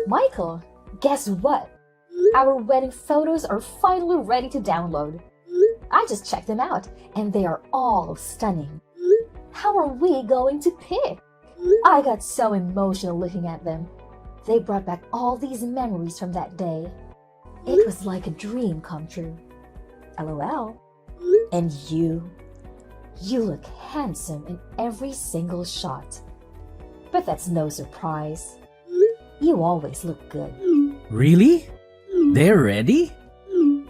Michael, guess what? Our wedding photos are finally ready to download. I just checked them out, and they are all stunning. How are we going to pick? I got so emotional looking at them. They brought back all these memories from that day. It was like a dream come true. LOL. And you look handsome in every single shot. But that's no surprise. You always look good. Really? They're ready?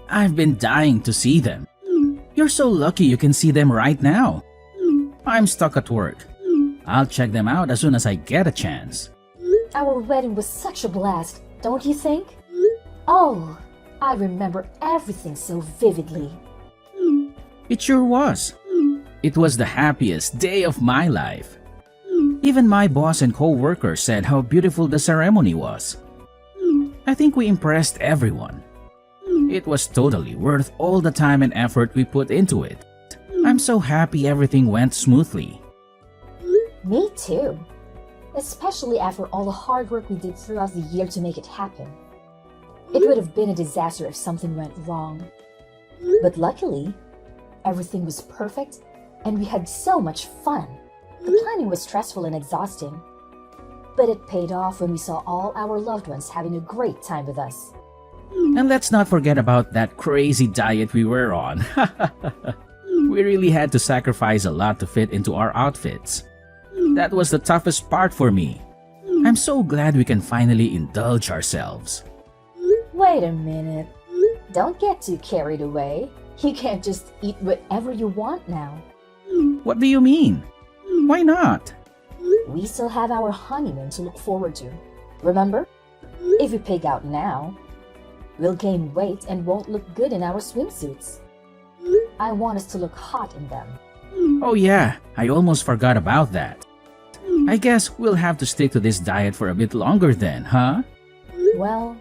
I've been dying to see them. You're so lucky you can see them right now. I'm stuck at work. I'll check them out as soon as I get a chance. Our wedding was such a blast, don't you think? Oh, I remember everything so vividly. It sure was. It was the happiest day of my life. Even my boss and co-workers said how beautiful the ceremony was. I think we impressed everyone. It was totally worth all the time and effort we put into it. I'm so happy everything went smoothly. Me too. Especially after all the hard work we did throughout the year to make it happen. It would have been a disaster if something went wrong. But luckily, everything was perfect and we had so much fun. The planning was stressful and exhausting. But it paid off when we saw all our loved ones having a great time with us. And let's not forget about that crazy diet we were on. We really had to sacrifice a lot to fit into our outfits. That was the toughest part for me. I'm so glad we can finally indulge ourselves. Wait a minute. Don't get too carried away. You can't just eat whatever you want now. What do you mean? Why not? We still have our honeymoon to look forward to. Remember? If we pig out now, we'll gain weight and won't look good in our swimsuits. I want us to look hot in them. Oh yeah, I almost forgot about that. I guess we'll have to stick to this diet for a bit longer then, huh? Well,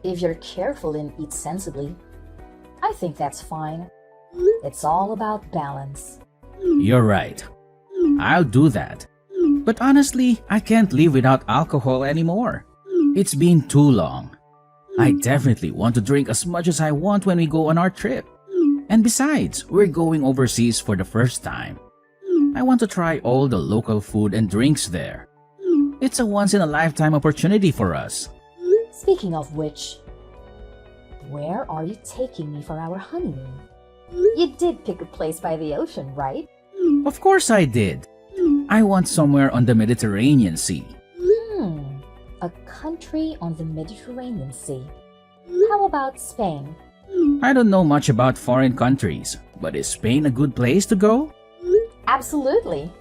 if you're careful and eat sensibly, I think that's fine. It's all about balance. You're right. I'll do that. But honestly, I can't live without alcohol anymore. It's been too long. I definitely want to drink as much as I want when we go on our trip. And besides, we're going overseas for the first time. I want to try all the local food and drinks there. It's a once-in-a-lifetime opportunity for us. Speaking of which, where are you taking me for our honeymoon? You did pick a place by the ocean, right? Of course I did. I want somewhere on the Mediterranean Sea. A country on the Mediterranean Sea. How about Spain? I don't know much about foreign countries, but is Spain a good place to go? Absolutely.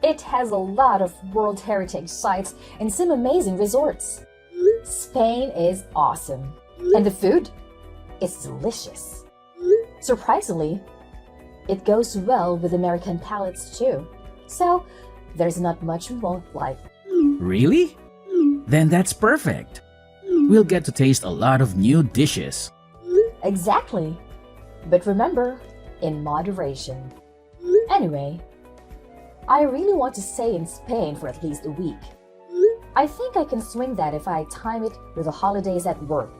It has a lot of World Heritage sites and some amazing resorts. Spain is awesome. And the food? It's delicious. Surprisingly, it goes well with American palates too. So, there's not much we won't like. Really? Then that's perfect. We'll get to taste a lot of new dishes. Exactly. But remember, in moderation. Anyway, I really want to stay in Spain for at least a week. I think I can swing that if I time it with the holidays at work.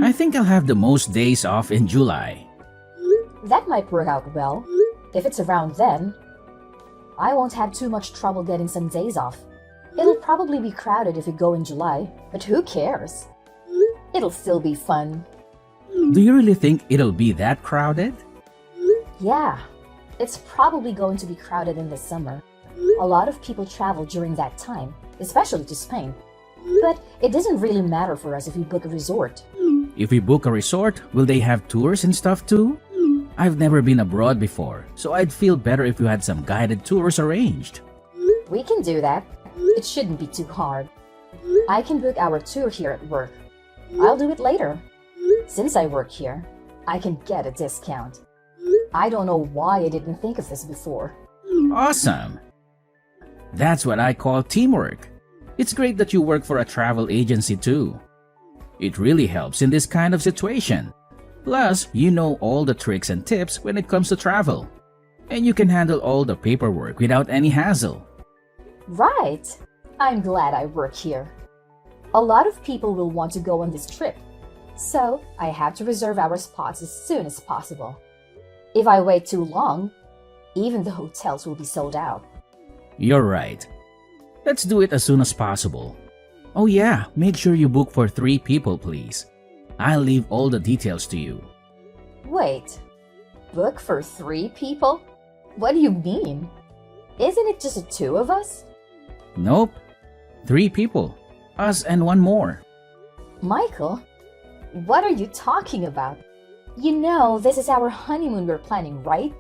I think I'll have the most days off in July. That might work out well. If it's around then, I won't have too much trouble getting some days off. It'll probably be crowded if we go in July, but who cares? It'll still be fun. Do you really think it'll be that crowded? Yeah, it's probably going to be crowded in the summer. A lot of people travel during that time, especially to Spain. But it doesn't really matter for us if we book a resort. If we book a resort, will they have tours and stuff too? I've never been abroad before, so I'd feel better if you had some guided tours arranged. We can do that. It shouldn't be too hard. I can book our tour here at work. I'll do it later. Since I work here, I can get a discount. I don't know why I didn't think of this before. Awesome! That's what I call teamwork. It's great that you work for a travel agency too. It really helps in this kind of situation. Plus, you know all the tricks and tips when it comes to travel. And you can handle all the paperwork without any hassle. Right! I'm glad I work here. A lot of people will want to go on this trip, so I have to reserve our spots as soon as possible. If I wait too long, even the hotels will be sold out. You're right. Let's do it as soon as possible. Oh yeah, make sure you book for 3 people, please. I'll leave all the details to you. Wait, book for 3 people? What do you mean? Isn't it just the 2 of us? Nope. 3 people. Us and 1 more. Michael, what are you talking about? You know this is our honeymoon we're planning, right?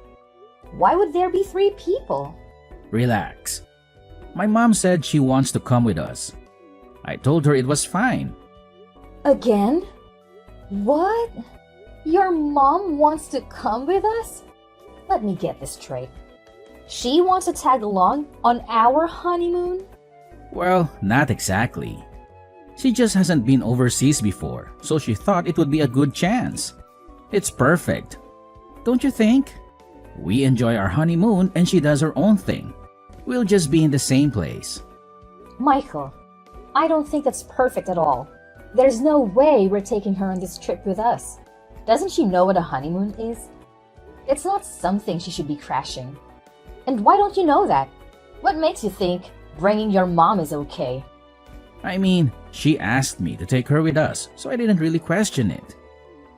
Why would there be 3 people? Relax. My mom said she wants to come with us. I told her it was fine. Again? What? Your mom wants to come with us? Let me get this straight. She wants to tag along on our honeymoon? Well, not exactly. She just hasn't been overseas before, so she thought it would be a good chance. It's perfect. Don't you think? We enjoy our honeymoon and she does her own thing. We'll just be in the same place. Michael, I don't think that's perfect at all. There's no way we're taking her on this trip with us. Doesn't she know what a honeymoon is? It's not something she should be crashing. And why don't you know that? What makes you think bringing your mom is okay? I mean, she asked me to take her with us, so I didn't really question it.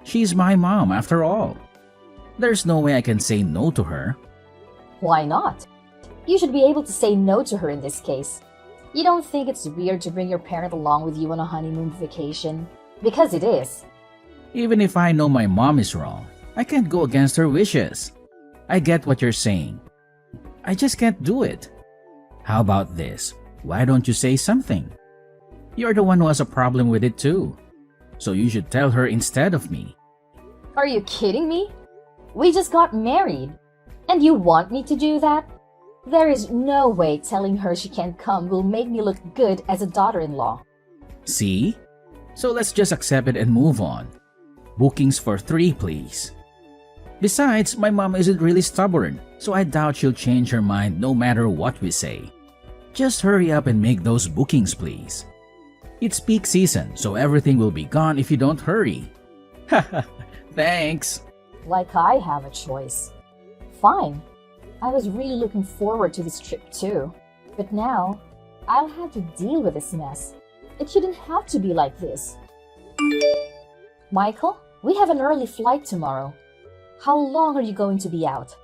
She's my mom after all. There's no way I can say no to her. Why not? You should be able to say no to her in this case. You don't think it's weird to bring your parent along with you on a honeymoon vacation? Because it is. Even if I know my mom is wrong, I can't go against her wishes. I get what you're saying. I just can't do it. How about this? Why don't you say something? You're the one who has a problem with it too. So you should tell her instead of me. Are you kidding me? We just got married. And you want me to do that? There is no way telling her she can't come will make me look good as a daughter-in-law. See? So let's just accept it and move on. Bookings for 3, please. Besides, my mom isn't really stubborn, so I doubt she'll change her mind no matter what we say. Just hurry up and make those bookings, please. It's peak season, so everything will be gone if you don't hurry. Haha, thanks. Like I have a choice. Fine. I was really looking forward to this trip too. But now, I'll have to deal with this mess. It shouldn't have to be like this. Michael, we have an early flight tomorrow. How long are you going to be out?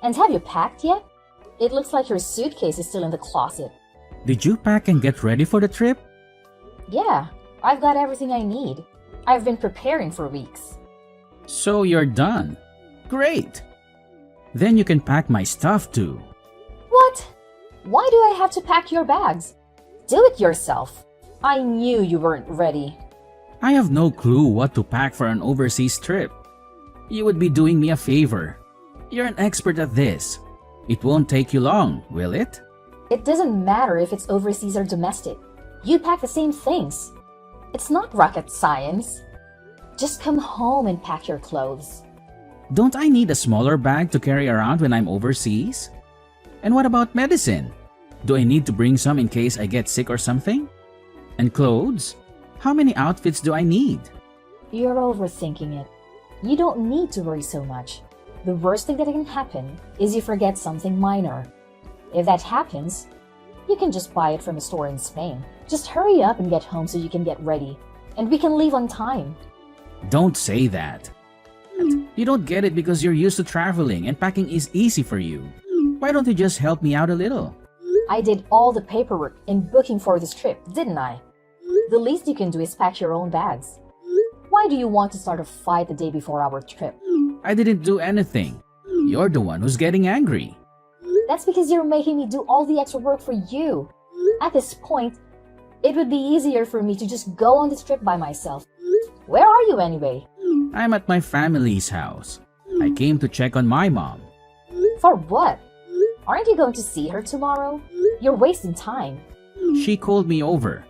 And have you packed yet? It looks like your suitcase is still in the closet. Did you pack and get ready for the trip? Yeah, I've got everything I need. I've been preparing for weeks. So you're done. Great. Then you can pack my stuff too. What? Why do I have to pack your bags? Do it yourself. I knew you weren't ready. I have no clue what to pack for an overseas trip. You would be doing me a favor. You're an expert at this. It won't take you long, will it? It doesn't matter if it's overseas or domestic. You pack the same things. It's not rocket science. Just come home and pack your clothes. Don't I need a smaller bag to carry around when I'm overseas? And what about medicine? Do I need to bring some in case I get sick or something? And clothes? How many outfits do I need? You're overthinking it. You don't need to worry so much. The worst thing that can happen is you forget something minor. If that happens, you can just buy it from a store in Spain. Just hurry up and get home so you can get ready, and we can leave on time. Don't say that. You don't get it because you're used to traveling and packing is easy for you. Why don't you just help me out a little? I did all the paperwork in booking for this trip, didn't I? The least you can do is pack your own bags. Why do you want to start a fight the day before our trip? I didn't do anything. You're the one who's getting angry. That's because you're making me do all the extra work for you. At this point, it would be easier for me to just go on this trip by myself. Where are you anyway? I'm at my family's house. I came to check on my mom. For what? Aren't you going to see her tomorrow? You're wasting time. She called me over.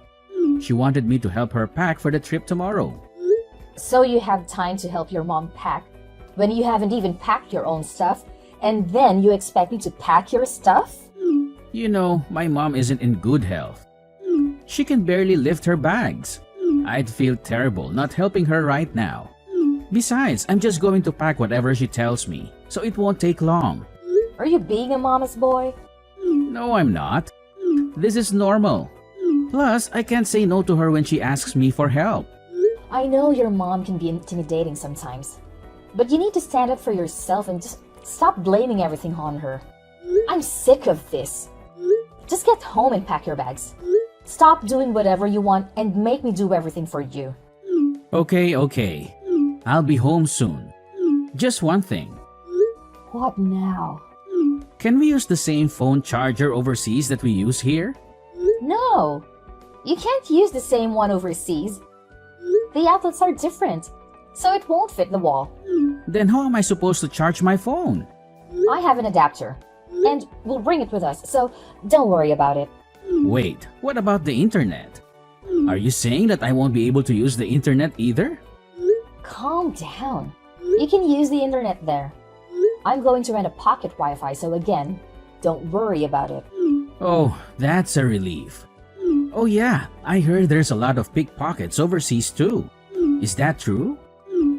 She wanted me to help her pack for the trip tomorrow. So you have time to help your mom pack when you haven't even packed your own stuff, and then you expect me to pack your stuff? You know, my mom isn't in good health. She can barely lift her bags. I'd feel terrible not helping her right now. Besides, I'm just going to pack whatever she tells me, so it won't take long. Are you being a mama's boy? No, I'm not. This is normal. Plus, I can't say no to her when she asks me for help. I know your mom can be intimidating sometimes, but you need to stand up for yourself and just stop blaming everything on her. I'm sick of this. Just get home and pack your bags. Stop doing whatever you want and make me do everything for you. Okay. I'll be home soon. Just one thing. What now? Can we use the same phone charger overseas that we use here? No! You can't use the same one overseas. The outlets are different, so it won't fit the wall. Then how am I supposed to charge my phone? I have an adapter, and we'll bring it with us, so don't worry about it. Wait, what about the internet? Are you saying that I won't be able to use the internet either? Calm down. You can use the internet there. I'm going to rent a pocket Wi-Fi, so again, don't worry about it. Oh, that's a relief. Oh yeah, I heard there's a lot of pickpockets overseas too. Is that true?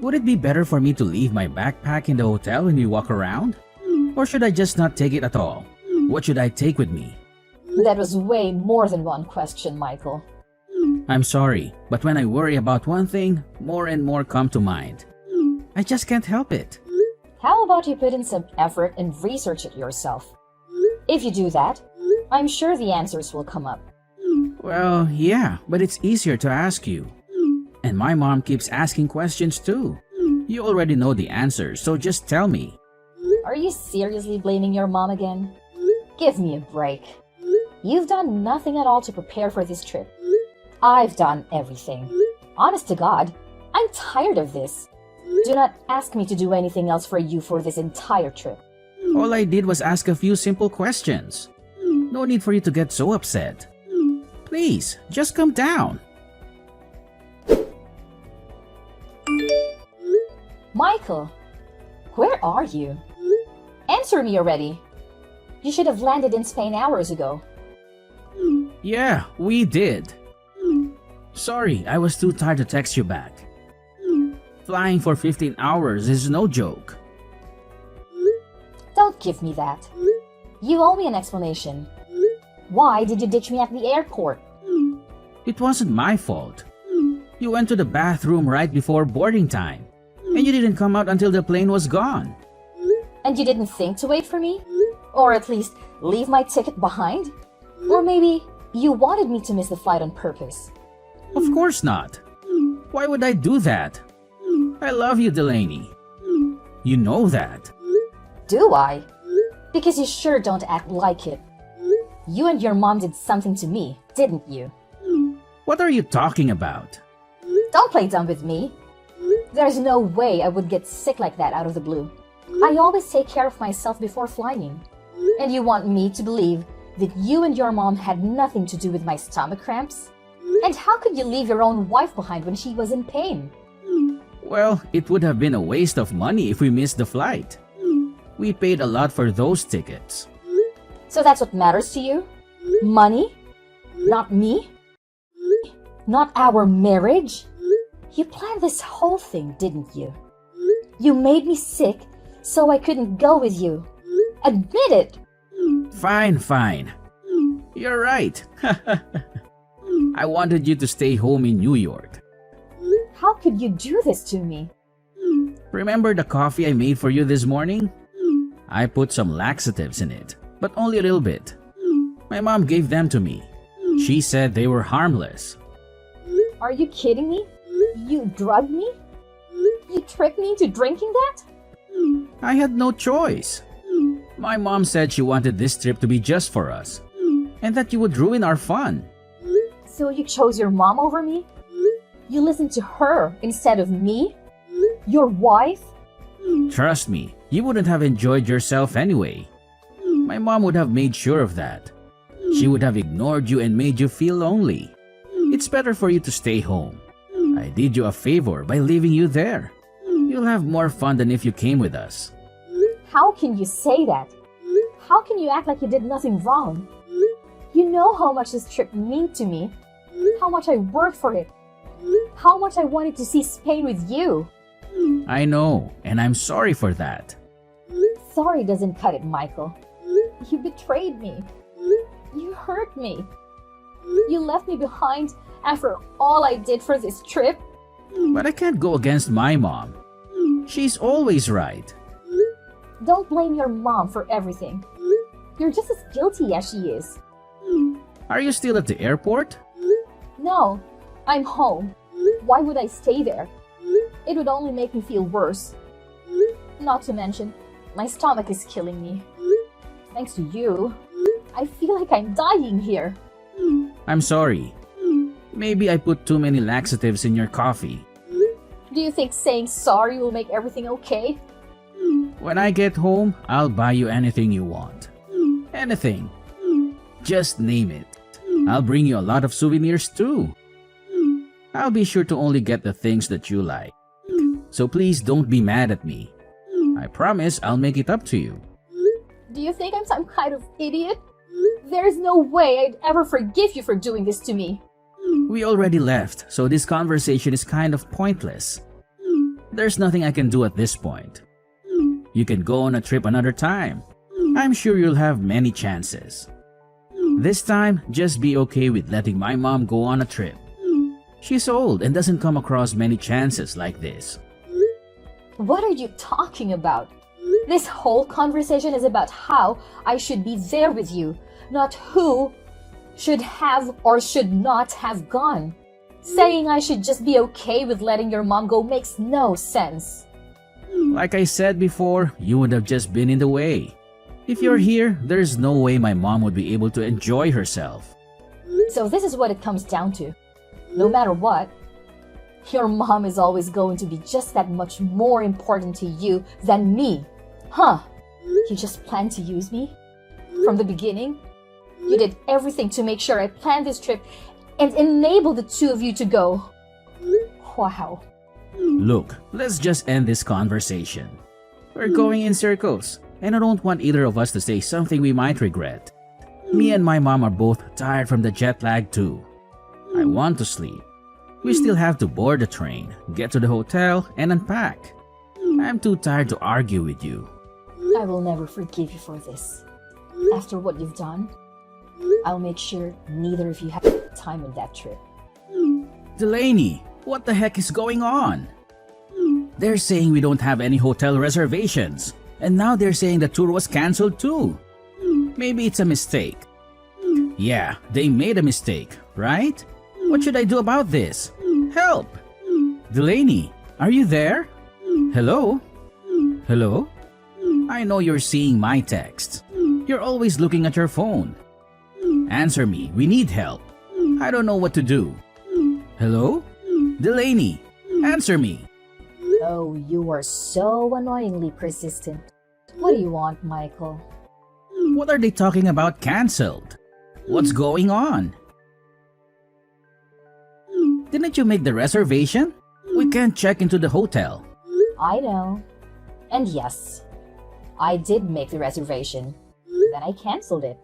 Would it be better for me to leave my backpack in the hotel when we walk around? Or should I just not take it at all? What should I take with me? That was way more than one question, Michael. I'm sorry, but when I worry about one thing, more and more come to mind. I just can't help it. How about you put in some effort and research it yourself? If you do that, I'm sure the answers will come up. Well, yeah, but it's easier to ask you. And my mom keeps asking questions too. You already know the answers, so just tell me. Are you seriously blaming your mom again? Give me a break. You've done nothing at all to prepare for this trip. I've done everything. Honest to God, I'm tired of this. Do not ask me to do anything else for you for this entire trip. All I did was ask a few simple questions. No need for you to get so upset. Please, just calm down. Michael, where are you? Answer me already. You should have landed in Spain hours ago. Yeah, we did. Sorry, I was too tired to text you back. Flying for 15 hours is no joke. Don't give me that. You owe me an explanation. Why did you ditch me at the airport? It wasn't my fault. You went to the bathroom right before boarding time, and you didn't come out until the plane was gone. And you didn't think to wait for me? Or at least leave my ticket behind? Or maybe you wanted me to miss the flight on purpose? Of course not. Why would I do that? I love you, Delaney. You know that. Do I? Because you sure don't act like it. You and your mom did something to me, didn't you? What are you talking about? Don't play dumb with me. There's no way I would get sick like that out of the blue. I always take care of myself before flying. And you want me to believe that you and your mom had nothing to do with my stomach cramps? And how could you leave your own wife behind when she was in pain? Well, it would have been a waste of money if we missed the flight. We paid a lot for those tickets. So that's what matters to you? Money? Not me? Not our marriage? You planned this whole thing, didn't you? You made me sick so I couldn't go with you. Admit it! Fine. You're right. I wanted you to stay home in New York. How could you do this to me? Remember the coffee I made for you this morning? I put some laxatives in it, but only a little bit. My mom gave them to me. She said they were harmless. Are you kidding me? You drugged me? You tricked me into drinking that? I had no choice. My mom said she wanted this trip to be just for us, and that you would ruin our fun. So you chose your mom over me? You listened to her instead of me? Your wife? Trust me, you wouldn't have enjoyed yourself anyway. My mom would have made sure of that. She would have ignored you and made you feel lonely. It's better for you to stay home. I did you a favor by leaving you there. You'll have more fun than if you came with us. How can you say that? How can you act like you did nothing wrong? You know how much this trip meant to me, How much I worked for it. How much I wanted to see Spain with you. I know, and I'm sorry for that. Sorry doesn't cut it, Michael. You betrayed me. You hurt me. You left me behind after all I did for this trip. But I can't go against my mom. She's always right. Don't blame your mom for everything. You're just as guilty as she is. Are you still at the airport? No, I'm home. Why would I stay there? It would only make me feel worse. Not to mention, my stomach is killing me. Thanks to you, I feel like I'm dying here. I'm sorry. Maybe I put too many laxatives in your coffee. Do you think saying sorry will make everything okay? When I get home, I'll buy you anything you want. Anything. Just name it. I'll bring you a lot of souvenirs too. I'll be sure to only get the things that you like. So please don't be mad at me. I promise I'll make it up to you. Do you think I'm some kind of idiot? There's no way I'd ever forgive you for doing this to me. We already left, so this conversation is kind of pointless. There's nothing I can do at this point. You can go on a trip another time. I'm sure you'll have many chances. This time, just be okay with letting my mom go on a trip. She's old and doesn't come across many chances like this. What are you talking about? This whole conversation is about how I should be there with you, not who should have or should not have gone. Saying I should just be okay with letting your mom go makes no sense. Like I said before, you would have just been in the way. If you're here, there's no way my mom would be able to enjoy herself. So this is what it comes down to. No matter what, your mom is always going to be just that much more important to you than me. Huh? You just planned to use me? From the beginning? You did everything to make sure I planned this trip and enable the two of you to go. Wow. Look, let's just end this conversation. We're going in circles, and I don't want either of us to say something we might regret. Me and my mom are both tired from the jet lag too. I want to sleep. We still have to board the train, get to the hotel, and unpack. I'm too tired to argue with you. I will never forgive you for this. After what you've done, I'll make sure neither of you have time on that trip. Delaney, what the heck is going on? They're saying we don't have any hotel reservations, and now they're saying the tour was cancelled too. Maybe it's a mistake. Yeah, they made a mistake, right? What should I do about this? Help! Delaney, are you there? Hello? Hello? I know you're seeing my texts. You're always looking at your phone. Answer me, we need help. I don't know what to do. Hello? Delaney, answer me. Oh, you are so annoyingly persistent. What do you want, Michael? What are they talking about cancelled? What's going on? Didn't you make the reservation? We can't check into the hotel. I know. And yes, I did make the reservation. Then I cancelled it.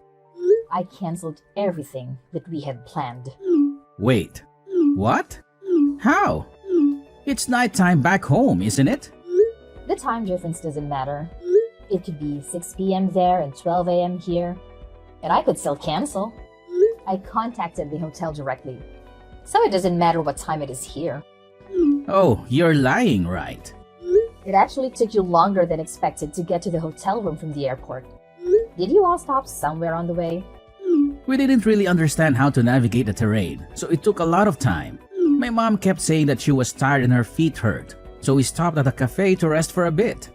I cancelled everything that we had planned. Wait, what? How? It's nighttime back home, isn't it? The time difference doesn't matter. It could be 6 p.m. there and 12 a.m. here. And I could still cancel. I contacted the hotel directly. So it doesn't matter what time it is here. Oh, you're lying, right? It actually took you longer than expected to get to the hotel room from the airport. Did you all stop somewhere on the way? We didn't really understand how to navigate the terrain, so it took a lot of time. My mom kept saying that she was tired and her feet hurt, so we stopped at a cafe to rest for a bit.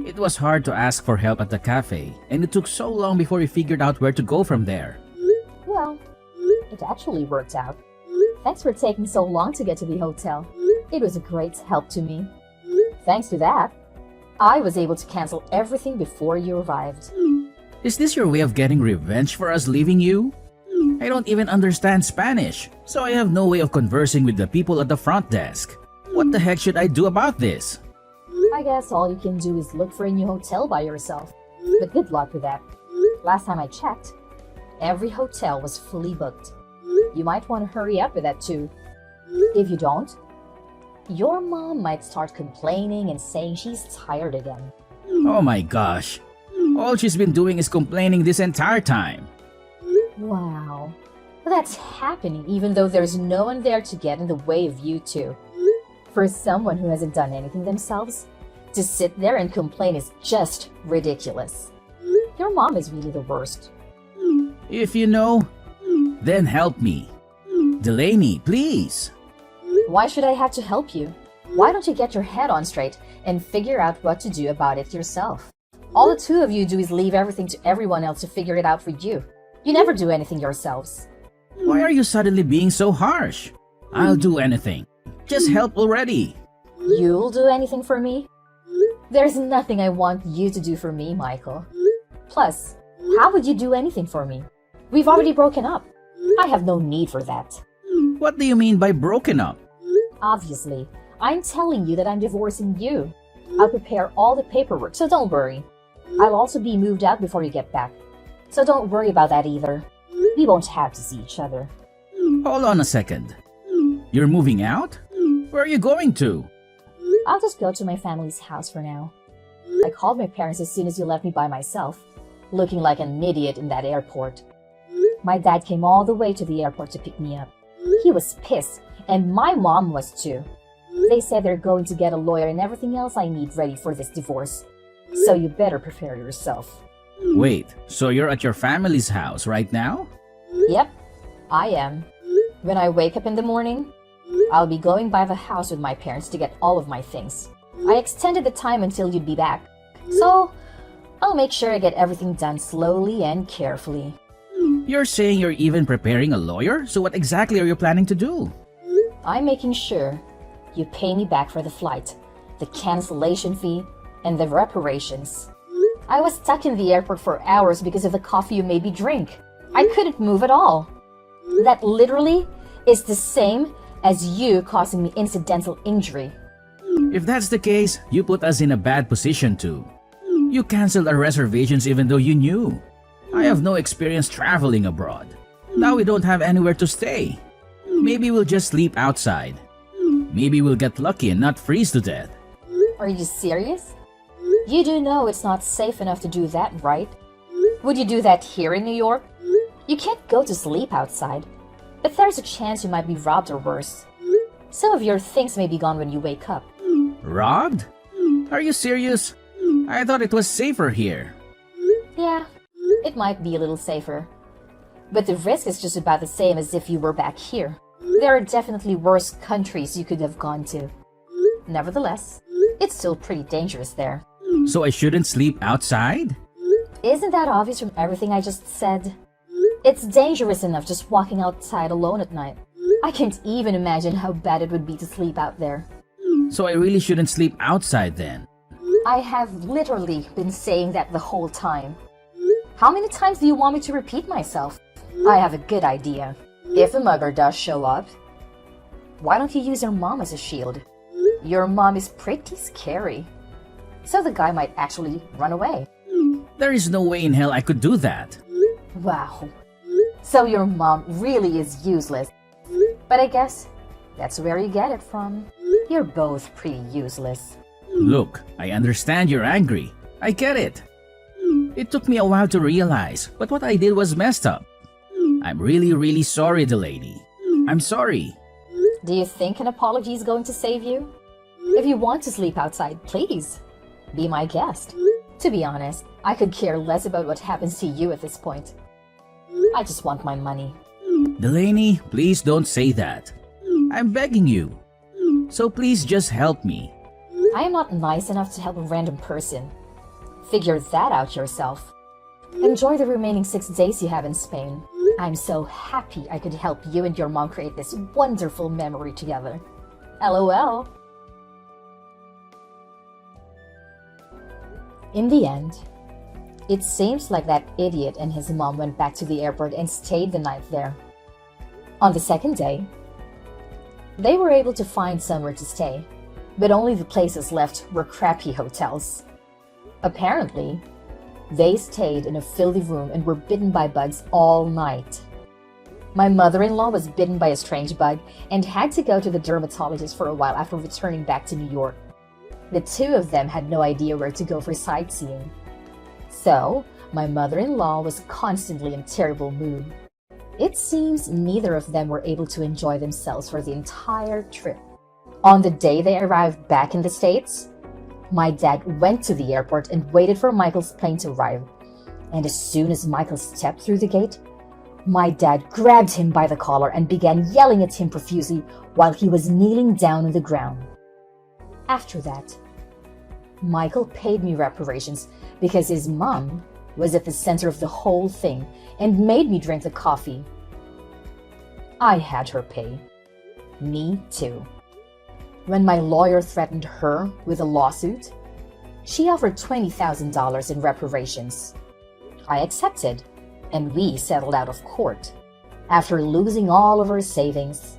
It was hard to ask for help at the cafe, and it took so long before we figured out where to go from there. Well, it actually worked out. Thanks for taking so long to get to the hotel. It was a great help to me. Thanks to that, I was able to cancel everything before you arrived. Is this your way of getting revenge for us leaving you? I don't even understand Spanish, so I have no way of conversing with the people at the front desk. What the heck should I do about this? I guess all you can do is look for a new hotel by yourself. But good luck with that. Last time I checked, every hotel was fully booked. You might want to hurry up with that too. If you don't, your mom might start complaining and saying she's tired again. Oh my gosh. All she's been doing is complaining this entire time. Wow. That's happening even though there's no one there to get in the way of you two. For someone who hasn't done anything themselves, to sit there and complain is just ridiculous. Your mom is really the worst. If you know, then help me. Delaney, please. Why should I have to help you? Why don't you get your head on straight and figure out what to do about it yourself? All the two of you do is leave everything to everyone else to figure it out for you. You never do anything yourselves. Why are you suddenly being so harsh? I'll do anything. Just help already. You'll do anything for me? There's nothing I want you to do for me, Michael. Plus, how would you do anything for me? We've already broken up. I have no need for that. What do you mean by broken up? Obviously, I'm telling you that I'm divorcing you. I'll prepare all the paperwork, so don't worry. I'll also be moved out before you get back. So don't worry about that either. We won't have to see each other. Hold on a second. You're moving out? Where are you going to? I'll just go to my family's house for now. I called my parents as soon as you left me by myself, looking like an idiot in that airport. My dad came all the way to the airport to pick me up. He was pissed, and my mom was too. They said they're going to get a lawyer and everything else I need ready for this divorce. So you better prepare yourself. Wait, so you're at your family's house right now? Yep, I am. When I wake up in the morning, I'll be going by the house with my parents to get all of my things. I extended the time until you'd be back. So, I'll make sure I get everything done slowly and carefully. You're saying you're even preparing a lawyer? So what exactly are you planning to do? I'm making sure you pay me back for the flight, the cancellation fee, and the reparations. I was stuck in the airport for hours because of the coffee you made me drink. I couldn't move at all. That literally is the same as you causing me incidental injury. If that's the case, you put us in a bad position too. You canceled our reservations even though you knew. I have no experience traveling abroad. Now we don't have anywhere to stay. Maybe we'll just sleep outside. Maybe we'll get lucky and not freeze to death. Are you serious? You do know it's not safe enough to do that, right? Would you do that here in New York? You can't go to sleep outside. But there's a chance you might be robbed or worse. Some of your things may be gone when you wake up. Robbed? Are you serious? I thought it was safer here. Yeah, it might be a little safer. But the risk is just about the same as if you were back here. There are definitely worse countries you could have gone to. Nevertheless, it's still pretty dangerous there. So I shouldn't sleep outside? Isn't that obvious from everything I just said? It's dangerous enough just walking outside alone at night. I can't even imagine how bad it would be to sleep out there. So I really shouldn't sleep outside then? I have literally been saying that the whole time. How many times do you want me to repeat myself? I have a good idea. If a mugger does show up, why don't you use your mom as a shield? Your mom is pretty scary. So the guy might actually run away. There is no way in hell I could do that. Wow. So your mom really is useless. But I guess that's where you get it from. You're both pretty useless. Look, I understand you're angry. I get it. It took me a while to realize, but what I did was messed up. I'm really sorry, Delaney. I'm sorry. Do you think an apology is going to save you? If you want to sleep outside, please. Be my guest. To be honest, I could care less about what happens to you at this point. I just want my money. Delaney, please don't say that. I'm begging you. So please just help me. I am not nice enough to help a random person. Figure that out yourself. Enjoy the remaining 6 days you have in Spain. I'm so happy I could help you and your mom create this wonderful memory together. LOL. In the end, it seems like that idiot and his mom went back to the airport and stayed the night there. On the second day, they were able to find somewhere to stay, but only the places left were crappy hotels. Apparently, they stayed in a filthy room and were bitten by bugs all night. My mother-in-law was bitten by a strange bug and had to go to the dermatologist for a while after returning back to New York. The two of them had no idea where to go for sightseeing. So, my mother-in-law was constantly in terrible mood. It seems neither of them were able to enjoy themselves for the entire trip. On the day they arrived back in the States, my dad went to the airport and waited for Michael's plane to arrive. And as soon as Michael stepped through the gate, my dad grabbed him by the collar and began yelling at him profusely while he was kneeling down on the ground. After that, Michael paid me reparations because his mom was at the center of the whole thing and made me drink the coffee. I had her pay. Me too. When my lawyer threatened her with a lawsuit, she offered $20,000 in reparations. I accepted, and we settled out of court. After losing all of our savings,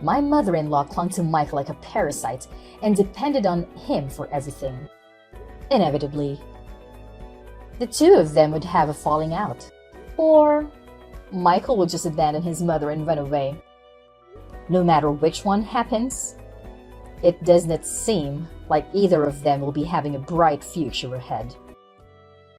my mother-in-law clung to Michael like a parasite and depended on him for everything. Inevitably, the two of them would have a falling out, or Michael would just abandon his mother and run away. No matter which one happens, it does not seem like either of them will be having a bright future ahead.